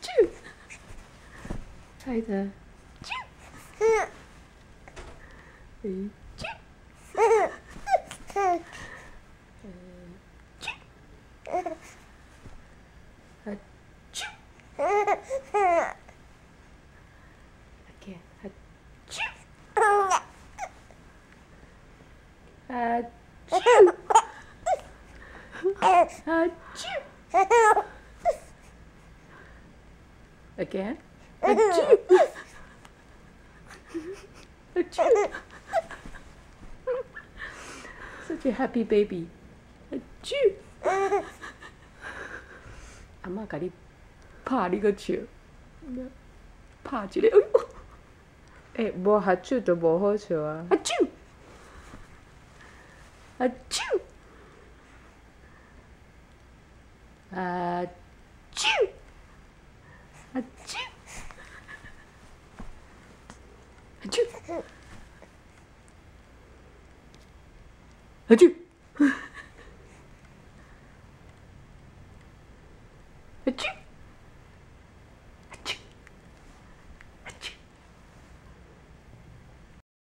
啾，拍的啾，啾，啾，again，啾，啾。Again. Achoo. Achoo. Such a happy baby. Achoo. 阿嬷甲你拍你个笑，拍一个，哎呦！无合手就无好笑啊。Achoo. Achoo. Achoo. Achoo. Achoo. Achoo.